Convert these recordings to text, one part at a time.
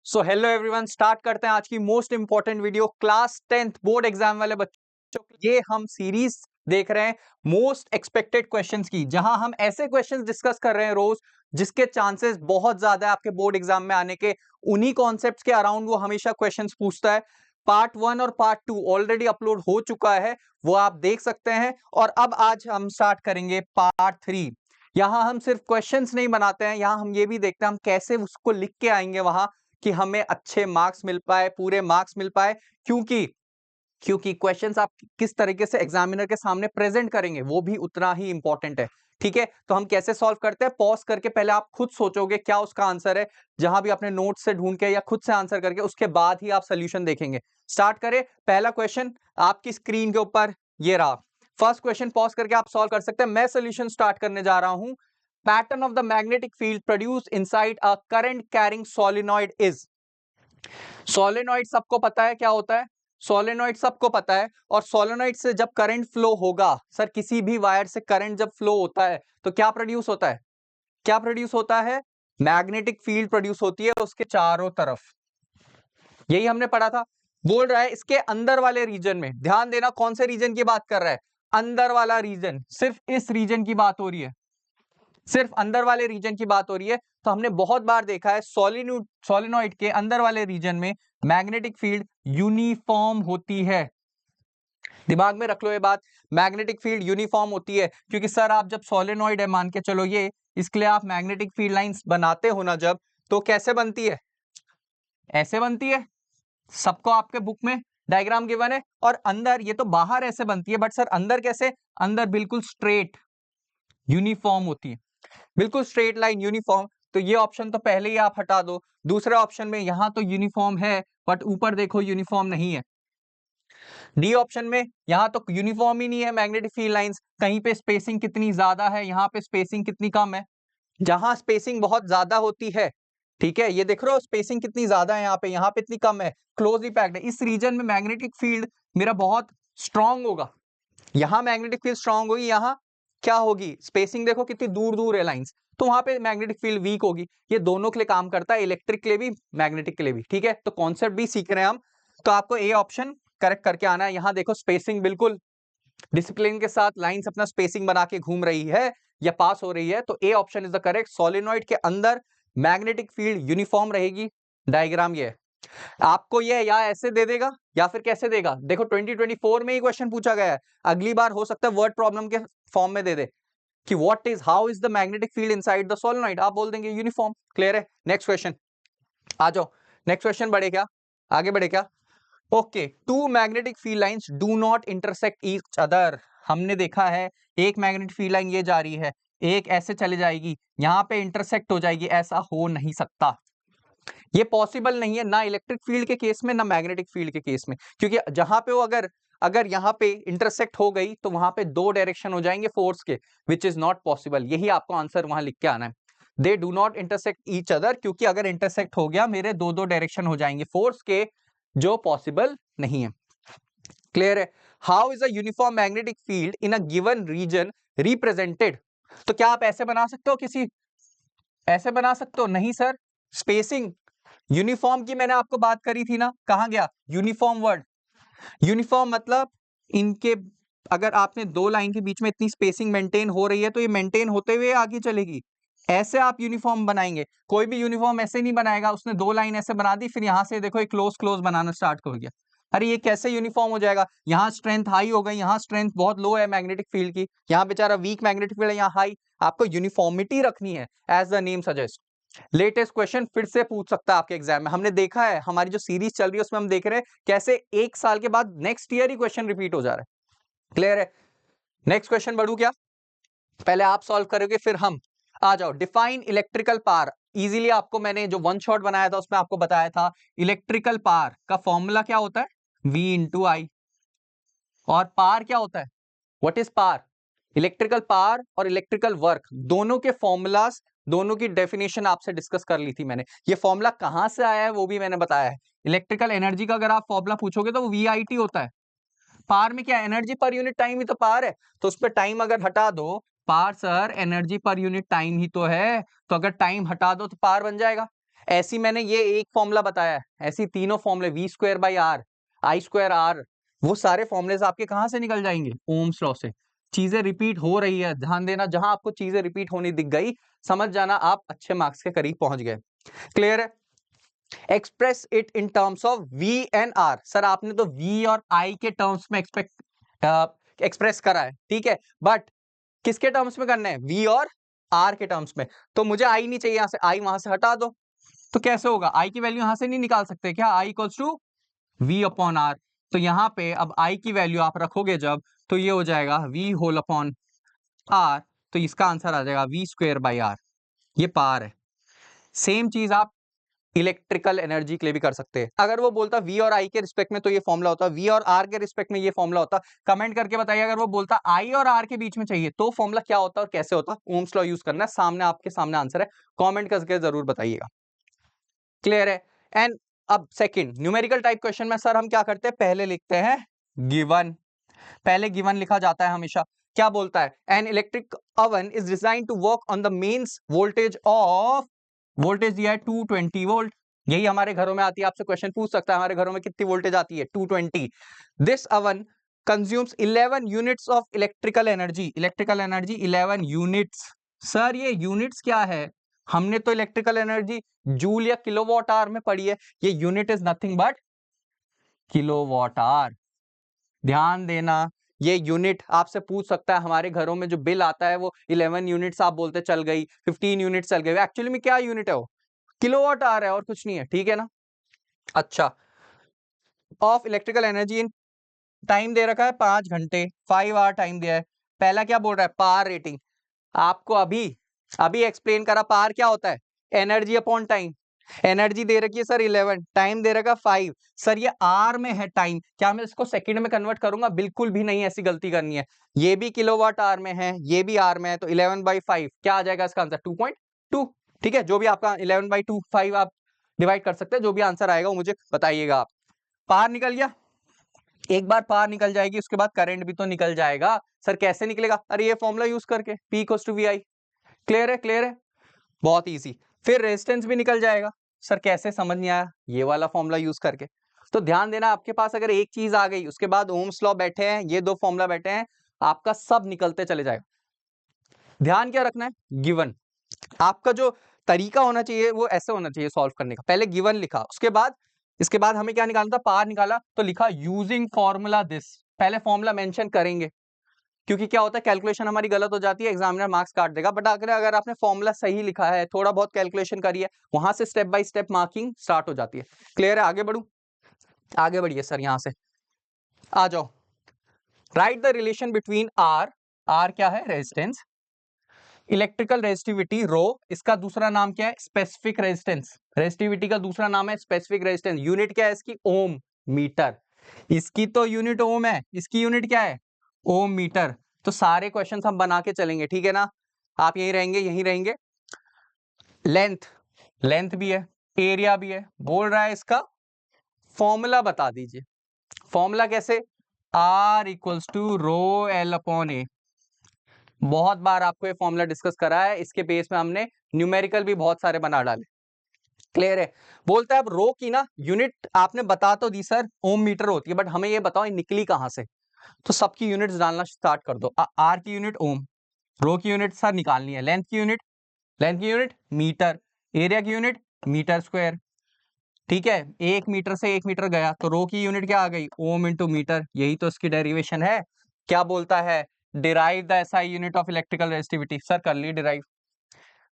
So hello everyone, start करते हैं आज की most important video class 10th board exam वाले बच्चों के। ये हम सीरीज देख रहे हैं मोस्ट एक्सपेक्टेड क्वेश्चंस की, जहां हम ऐसे क्वेश्चंस डिस्कस कर रहे हैं रोज जिसके चांसेस बहुत ज्यादा है आपके बोर्ड एग्जाम में आने के। उन्हीं कॉन्सेप्ट्स के अराउंड वो हमेशा क्वेश्चंस पूछता है। पार्ट 1 और पार्ट 2 ऑलरेडी अपलोड हो चुका है, वो आप देख सकते हैं। और अब आज हम स्टार्ट करेंगे पार्ट 3। यहां हम सिर्फ क्वेश्चंस नहीं बनाते हैं, यहां हम ये भी देखते हैं हम कैसे उसको लिख के आएंगे वहां कि हमें अच्छे मार्क्स मिल पाए, पूरे मार्क्स मिल पाए। क्योंकि क्योंकि क्वेश्चंस आप किस तरीके से एग्जामिनर के सामने प्रेजेंट करेंगे वो भी उतना ही इंपॉर्टेंट है। ठीक है, तो हम कैसे सॉल्व करते हैं, पॉज करके पहले आप खुद सोचोगे क्या उसका आंसर है, जहां भी अपने नोट से ढूंढ के या खुद से आंसर करके, उसके बाद ही आप सोल्यूशन देखेंगे। स्टार्ट करें। पहला क्वेश्चन आपकी स्क्रीन के ऊपर ये रहा। फर्स्ट क्वेश्चन पॉज करके आप सॉल्व कर सकते हैं। मैं सोल्यूशन स्टार्ट करने जा रहा हूं। Pattern of the magnetic field produce inside a current carrying solenoid is. Solenoid सबको पता है क्या होता है, सोलेनॉइड सबको पता है। और सोलेनॉइड से जब करंट फ्लो होगा, सर किसी भी वायर से करंट जब फ्लो होता है तो क्या प्रोड्यूस होता है, क्या प्रोड्यूस होता है, मैग्नेटिक फील्ड प्रोड्यूस होती है उसके चारों तरफ। यही हमने पढ़ा था। बोल रहा है इसके अंदर वाले रीजन में, ध्यान देना कौन से रीजन की बात कर रहा है, अंदर वाला रीजन, सिर्फ इस रीजन की बात हो रही है, सिर्फ अंदर वाले रीजन की बात हो रही है। तो हमने बहुत बार देखा है सोलिनॉइड के अंदर वाले रीजन में मैग्नेटिक फील्ड यूनिफॉर्म होती है। दिमाग में रख लो ये बात, मैग्नेटिक फील्ड यूनिफॉर्म होती है। क्योंकि सर आप जब सोलिनॉइड है मान के चलो ये, इसके लिए आप मैग्नेटिक फील्ड लाइंस बनाते हो ना जब, तो कैसे बनती है, ऐसे बनती है। सबको आपके बुक में डायग्राम गिवन है। और अंदर ये तो बाहर ऐसे बनती है, बट सर अंदर कैसे, अंदर बिल्कुल स्ट्रेट यूनिफॉर्म होती है, बिल्कुल स्ट्रेट लाइन यूनिफॉर्म। तो ये ऑप्शन तो पहले ही आप हटा दो। दूसरे ऑप्शन में यहां तो यूनिफॉर्म है बट ऊपर देखो यूनिफॉर्म नहीं है। डी ऑप्शन में यहां तो यूनिफॉर्म ही नहीं है मैग्नेटिक फील्ड लाइंस, कहीं पे स्पेसिंग कितनी ज्यादा है, यहां पे स्पेसिंग कितनी कम है। जहां स्पेसिंग बहुत ज्यादा होती है, ठीक है, ये देख रहे हो स्पेसिंग कितनी ज्यादा है, यहाँ पे इतनी कम है, क्लोजली पैक्ड है। इस रीजन में मैग्नेटिक फील्ड मेरा बहुत स्ट्रांग होगा, यहां मैग्नेटिक फील्ड स्ट्रांग होगी, यहां क्या होगी, स्पेसिंग देखो कितनी दूर दूर है लाइंस, तो वहां पे मैग्नेटिक फील्ड वीक होगी। ये दोनों के लिए काम करता है, इलेक्ट्रिक के लिए भी मैग्नेटिक के लिए भी। ठीक है, तो कॉन्सेप्ट भी सीख रहे हैं हम। तो आपको ए ऑप्शन करेक्ट करके आना है। यहां देखो स्पेसिंग बिल्कुल डिसिप्लिन के साथ लाइंस अपना स्पेसिंग बना के घूम रही है या पास हो रही है, तो A option is the correct. Solenoid के अंदर मैग्नेटिक फील्ड यूनिफॉर्म रहेगी। डायग्राम ये है, आपको ये या ऐसे दे देगा या फिर कैसे देगा, देखो 2024 में ही क्वेश्चन पूछा गया है, अगली बार हो सकता है वर्ड प्रॉब्लम के फॉर्म में दे दे कि what is, how is the magnetic field inside the solenoid, आप बोल देंगे यूनिफॉर्म। क्लियर है, नेक्स्ट क्वेश्चन आ जाओ। नेक्स्ट क्वेश्चन बढ़े क्या, आगे बढ़े क्या। Okay, two magnetic field lines do not intersect each other. हमने देखा है एक मैग्नेटिक फील्ड लाइन ये जा रही है, एक ऐसे चले जाएगी, यहां पे इंटरसेक्ट हो जाएगी, ऐसा हो नहीं सकता, ये पॉसिबल नहीं है, ना इलेक्ट्रिक फील्ड के केस में ना मैग्नेटिक फील्ड के केस में। क्योंकि जहां पे वो अगर अगर यहां पे इंटरसेक्ट हो गई तो वहां पे दो डायरेक्शन हो जाएंगे फोर्स के, विच इज नॉट पॉसिबल। यही आपको आंसर वहां लिख के आना है, they do not intersect each other, क्योंकि अगर इंटरसेक्ट हो गया मेरे दो दो डायरेक्शन हो जाएंगे फोर्स के, जो पॉसिबल नहीं है। क्लियर है। How is a uniform magnetic field in a given region represented. तो क्या आप ऐसे बना सकते हो, किसी ऐसे बना सकते हो, नहीं सर। स्पेसिंग यूनिफॉर्म की मैंने आपको बात करी थी ना, कहां गया यूनिफॉर्म वर्ड, यूनिफॉर्म मतलब इनके, अगर आपने दो लाइन के बीच में इतनी स्पेसिंग मेंटेन हो रही है तो ये मेंटेन होते हुए आगे चलेगी, ऐसे आप यूनिफॉर्म बनाएंगे। कोई भी यूनिफॉर्म ऐसे नहीं बनाएगा, उसने दो लाइन ऐसे बना दी फिर यहां से देखो एक क्लोज क्लोज बनाना स्टार्ट कर गया, अरे ये कैसे यूनिफॉर्म हो जाएगा। यहां स्ट्रेंथ हाई हो गई, यहां स्ट्रेंथ बहुत लो है मैग्नेटिक फील्ड की, यहां बेचारा वीक मैग्नेटिक फील्ड है, यहाँ हाई। आपको यूनिफॉर्मिटी रखनी है as the name suggest. Latest question फिर से पूछ सकता है आपके एग्जाम में, हमने देखा है हमारी जो सीरीज चल रही है उसमें हम देख रहे हैं कैसे एक साल के बाद नेक्स्ट ईयर ही क्वेश्चन रिपीट हो जा रहा है। क्लियर है, नेक्स्ट क्वेश्चन बढ़ू क्या, पहले आप सॉल्व करोगे फिर हम। आ जाओ, डिफाइन इलेक्ट्रिकल पावर। इजीली आपको मैंने जो वन शॉट बनाया था उसमें आपको बताया था इलेक्ट्रिकल पावर का फॉर्मूला क्या होता है, V इंटू आई। और पावर क्या होता है, what is power, electrical power और इलेक्ट्रिकल वर्क दोनों के फॉर्मूलाज, दोनों की डेफिनेशन आपसे डिस्कस कर ली थी मैंने। ये फॉर्मूला कहां से आया है वो भी मैंने बताया है। इलेक्ट्रिकल एनर्जी का अगर आप फॉर्मूला पूछोगे तो वो VIT होता है। पावर में क्या, एनर्जी पर यूनिट टाइम ही तो पावर है, तो उस पर टाइम अगर हटा दो, power sir energy per unit time ही तो है, तो अगर टाइम हटा दो तो पावर बन जाएगा। ऐसी मैंने ये एक फॉर्मूला बताया है, ऐसी तीनों फॉर्मूले V square by R, I square R, वो सारे फॉर्मुलेस आपके कहां से निकल जाएंगे? ओम्स लॉ से। चीजें रिपीट हो रही है, ध्यान देना, जहां आपको चीजें रिपीट होनी दिख गई समझ जाना आप अच्छे मार्क्स के करीब पहुंच गए। क्लियर है? Express it in terms of V and R. Sir आपने तो वी और आई के टर्म्स में एक्सप्रेस करा है, ठीक है, बट किसके टर्म्स में करना है? वी और आर के टर्म्स में। तो मुझे आई नहीं चाहिए, यहां से आई वहां से हटा दो, तो कैसे होगा? आई की वैल्यू यहां से नहीं निकाल सकते क्या? I equals to V upon R. तो यहां पे अब आई की वैल्यू आप रखोगे जब, तो ये हो जाएगा वी होल अपॉन आर, तो इसका आंसर आ जाएगा वी स्क्वायर बाई आर। ये पार है। सेम चीज आप इलेक्ट्रिकल एनर्जी के लिए भी कर सकते हैं। अगर वो बोलता वी और आई के रिस्पेक्ट में तो ये फॉर्मूला होता, वी और आर के रिस्पेक्ट में ये फॉर्मूला होता। कमेंट करके बताइए, अगर वो बोलता आई और आर के बीच में चाहिए तो फॉर्मूला क्या होता और कैसे होता? ओम्स लॉ यूज करना है, सामने आपके सामने आंसर है, कमेंट करके जरूर बताइएगा। क्लियर है? एंड अब सेकंड न्यूमेरिकल टाइप क्वेश्चन में सर हम क्या करते हैं? पहले लिखते हैं गिवन, पहले गिवन लिखा जाता है हमेशा। क्या बोलता है? An electric oven is design to work on the mains voltage of, voltage दिया है 220 वोल्ट। यही हमारे घरों में आती है, आपसे क्वेश्चन पूछ सकता है हमारे घरों में कितनी वोल्टेज आती है? 220। This oven consumes 11 units of electrical energy, electrical energy 11 units. Sir ये यूनिट्स क्या है? हमने तो इलेक्ट्रिकल एनर्जी जूल या किलोवाट आवर में पढ़ी है, ये unit is nothing but kilowatt hour. ध्यान देना, ये यूनिट आपसे पूछ सकता है, हमारे घरों में जो बिल आता है वो 11 यूनिट्स आप बोलते चल गई, 15 यूनिट चल गई, एक्चुअली में क्या यूनिट है? वो किलोवाट आवर है और कुछ नहीं है, ठीक है ना? अच्छा, of electrical energy in time दे रखा है 5 घंटे, 5 आवर टाइम दिया है। पहला क्या बोल रहा है? Power rating. आपको अभी अभी एक्सप्लेन करा, पावर क्या होता है? Energy upon time. एनर्जी दे रखी है सर 11, टाइम दे रखा 5। सर ये आर में है टाइम, क्या मैं इसको सेकंड में कन्वर्ट करूंगा? बिल्कुल भी नहीं, ऐसी गलती करनी है। ये भी किलोवाट आवर में है, ये भी आर में है, तो 11/5 क्या आ जाएगा इसका आंसर? 2.2। ठीक है, जो भी आपका 11/2 5 आप डिवाइड कर सकते हैं, जो भी आंसर आएगा वो मुझे बताइएगा आप। पावर निकल गया, एक बार पावर निकल जाएगी उसके बाद करंट भी तो निकल जाएगा। सर कैसे निकलेगा? अरे ये फॉर्मूला यूज करके, P equals to VI। Clear है? क्लियर है, बहुत इजी। फिर रेजिस्टेंस भी निकल जाएगा। सर कैसे? समझ नहीं आया? ये वाला फॉर्मूला यूज करके। तो ध्यान देना, आपके पास अगर एक चीज आ गई उसके बाद ओम्स लॉ बैठे हैं, ये दो फॉर्मूला बैठे हैं, आपका सब निकलते चले जाएगा। ध्यान क्या रखना है? गिवन। आपका जो तरीका होना चाहिए वो ऐसे होना चाहिए सॉल्व करने का। पहले गिवन लिखा, उसके बाद इसके बाद हमें क्या निकालना था? पावर निकाला, तो लिखा यूजिंग फॉर्मूला दिस। पहले फॉर्मूला मेंशन करेंगे, क्योंकि क्या होता है कैलकुलेशन हमारी गलत हो जाती है, एग्जामिनर मार्क्स काट देगा। बट अगर आपने फॉर्मूला सही लिखा है, थोड़ा बहुत कैलकुलेशन करी है, वहां से step by step marking start हो जाती है। क्लियर है? आगे बढ़ू? आगे बढ़िए सर, यहां से आ जाओ। Write the relation between R, R क्या है? रेजिस्टेंस, इलेक्ट्रिकल रेजिस्टिविटी रो, इसका दूसरा नाम क्या है? Specific resistance. रेजिस्टिविटी का दूसरा नाम है स्पेसिफिक रेजिस्टेंस। यूनिट क्या है इसकी? ओम मीटर। इसकी तो यूनिट ओम है, इसकी यूनिट क्या है? ओम मीटर। तो सारे क्वेश्चंस हम बना के चलेंगे, ठीक है ना? आप यहीं रहेंगे, यहीं रहेंगे। लेंथ, लेंथ भी है, एरिया भी है। बोल रहा है इसका फॉर्मूला बता दीजिए। फॉर्मूला कैसे? R equals to rho L upon A. बहुत बार आपको ये फॉर्मूला डिस्कस करा है, इसके बेस में हमने न्यूमेरिकल भी बहुत सारे बना डाले। क्लियर है? बोलता है अब रो की ना यूनिट आपने बता तो दी सर, ओम मीटर होती है, बट हमें ये बताओ ये निकली कहां से? तो सबकी यूनिट्स डालना स्टार्ट कर दो। आर की यूनिट ओम, रो की यूनिट सर निकालनी है, लेंथ की यूनिट, लेंथ की यूनिट मीटर, एरिया की यूनिट मीटर स्क्वायर। ठीक है, 1 मीटर से 1 मीटर गया तो रो की यूनिट क्या आ गई? Ohm into metre. यही तो इसकी डेरिवेशन है। क्या बोलता है? Derive the SI unit of electrical resistivity. Sir कर ली डिराइव।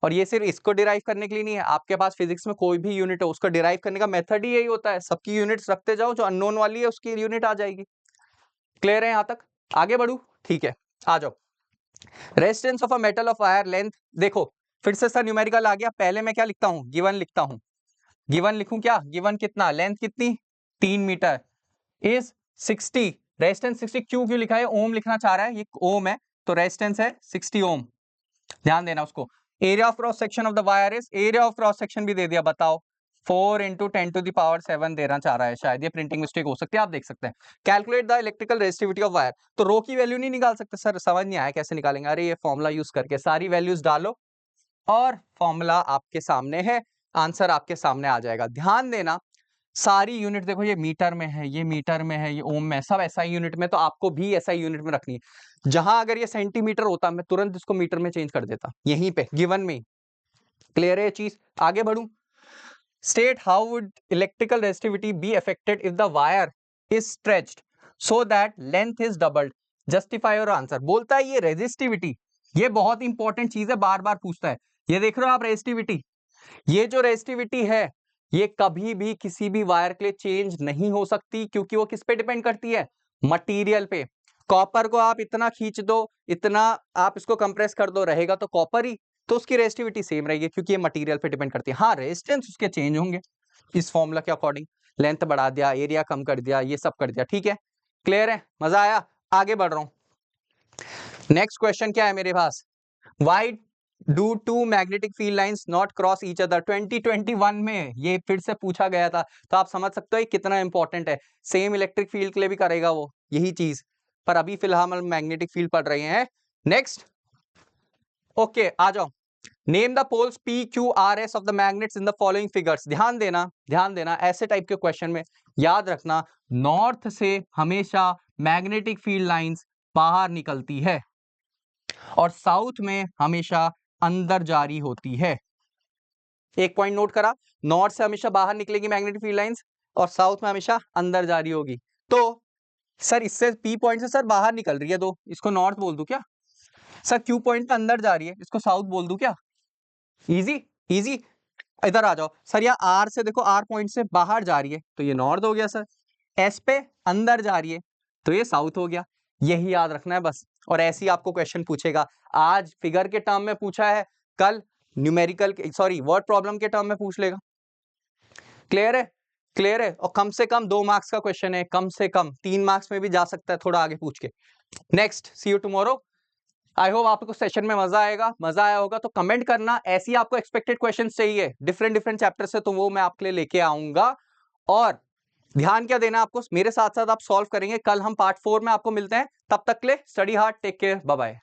और ये सिर्फ इसको डिराइव करने के लिए नहीं है, आपके पास फिजिक्स में कोई भी यूनिट हो उसको डिराइव करने का मेथड ही यही होता है, सबकी यूनिट्स रखते जाओ, जो अननोन वाली है उसकी यूनिट आ जाएगी। क्लियर है यहां तक? आगे बढ़ू? ठीक है, आ जाओ। Resistance of a metal of wire length, देखो फिर से सर न्यूमेरिकल आ गया। पहले मैं क्या लिखता हूं? गिवन लिखता हूं। गिवन लिखूं क्या? गिवन कितना? लेंथ कितनी? 3 मीटर इज 60। रेजिस्टेंस 60 क्यों लिखा है? ओम लिखना चाह रहा है, ये ओम है तो रेजिस्टेंस है 60 ओम। ध्यान देना उसको। Area of cross section of the wire is, area of cross section भी दे दिया, बताओ 4 × 10⁻7 देना चाह रहा है, शायद ये प्रिंटिंग मिस्टेक हो सकती है, आप देख सकते हैं। Calculate the electrical resistivity of wire, तो रो की वैल्यू नहीं निकाल सकते सर, समझ नहीं आया कैसे निकालेंगे? अरे ये फॉर्मूला यूज करके सारी वैल्यूज डालो और फॉर्मूला आपके सामने है। आंसर आपके सामने आ जाएगा। ध्यान देना, सारी यूनिट देखो, ये मीटर में है, ये मीटर में है, ये ओम में, सब एसआई यूनिट में, तो आपको भी एसआई यूनिट में रखनी है। जहां अगर ये सेंटीमीटर होता मैं तुरंत इसको मीटर में चेंज कर देता, यहीं पे गिवन में। क्लियर है ये चीज? आगे बढ़ूं। State how would electrical resistivity be affected if the wire is stretched so that length is doubled, justify your answer. बोलता है ये रेजिस्टिविटी, ये बहुत इंपॉर्टेंट चीज है, बार बार पूछता है। ये देख रहे हो आप रेजिस्टिविटी, ये जो रेजिस्टिविटी है ये कभी भी किसी भी वायर के लिए चेंज नहीं हो सकती, क्योंकि वो किस पे डिपेंड करती है? मटेरियल पे। कॉपर को आप इतना खींच दो, इतना आप इसको कंप्रेस कर दो, रहेगा तो कॉपर ही, तो उसकी रेजिस्टिविटी सेम रहेगी, क्योंकि ये मटेरियल पे डिपेंड करती है। हाँ, रेजिस्टेंस उसके चेंज होंगे इस फॉर्मूला के अकॉर्डिंग, लेंथ बढ़ा दिया, एरिया कम कर दिया, ये सब कर दिया। ठीक है, क्लियर है? मजा आया? आगे बढ़ रहा हूं। नेक्स्ट क्वेश्चन क्या है मेरे पास? Why do two magnetic field lines not cross each other? 2021 में ये फिर से पूछा गया था, तो आप समझ सकते हो ये कितना इंपॉर्टेंट है। सेम इलेक्ट्रिक फील्ड के लिए भी करेगा वो यही चीज, पर अभी फिलहाल हम मैग्नेटिक फील्ड पढ़ रहे हैं। नेक्स्ट, ओके, आ जाओ। Name the poles P Q R S of the magnets in the following figures. ध्यान देना, ध्यान देना, ऐसे टाइप के क्वेश्चन में याद रखना, नॉर्थ से हमेशा मैग्नेटिक फील्ड लाइंस बाहर निकलती है और साउथ में हमेशा अंदर जारी होती है। एक पॉइंट नोट करा, नॉर्थ से हमेशा बाहर निकलेगी मैग्नेटिक फील्ड लाइंस और साउथ में हमेशा अंदर जारी होगी। तो सर इससे पी पॉइंट से सर बाहर निकल रही है दो, इसको नॉर्थ बोल दूं क्या? सर क्यू पॉइंट पे अंदर जा रही है, इसको साउथ बोल दूं क्या? Easy easy. इधर आ जाओ सर, यहाँ आर से देखो, आर पॉइंट से बाहर जा रही है तो ये नॉर्थ हो गया सर, एस पे अंदर जा रही है तो ये साउथ हो गया। यही याद रखना है बस, और ऐसे ही आपको क्वेश्चन पूछेगा। आज फिगर के टर्म में पूछा है, कल न्यूमेरिकल के, सॉरी वर्ड प्रॉब्लम के टर्म में पूछ लेगा। क्लियर है? क्लियर है? और कम से कम 2 मार्क्स का क्वेश्चन है, कम से कम 3 मार्क्स में भी जा सकता है थोड़ा आगे पूछ के। Next, see you tomorrow. I hope आपको सेशन में मजा आएगा, मजा आया होगा तो कमेंट करना। ऐसी आपको एक्सपेक्टेड क्वेश्चन चाहिए डिफरेंट डिफरेंट चैप्टर से, तो वो मैं आपके लिए लेके आऊंगा। और ध्यान क्या देना आपको, मेरे साथ साथ आप सॉल्व करेंगे। कल हम पार्ट 4 में आपको मिलते हैं, तब तक के लिए study hard, take care, bye bye.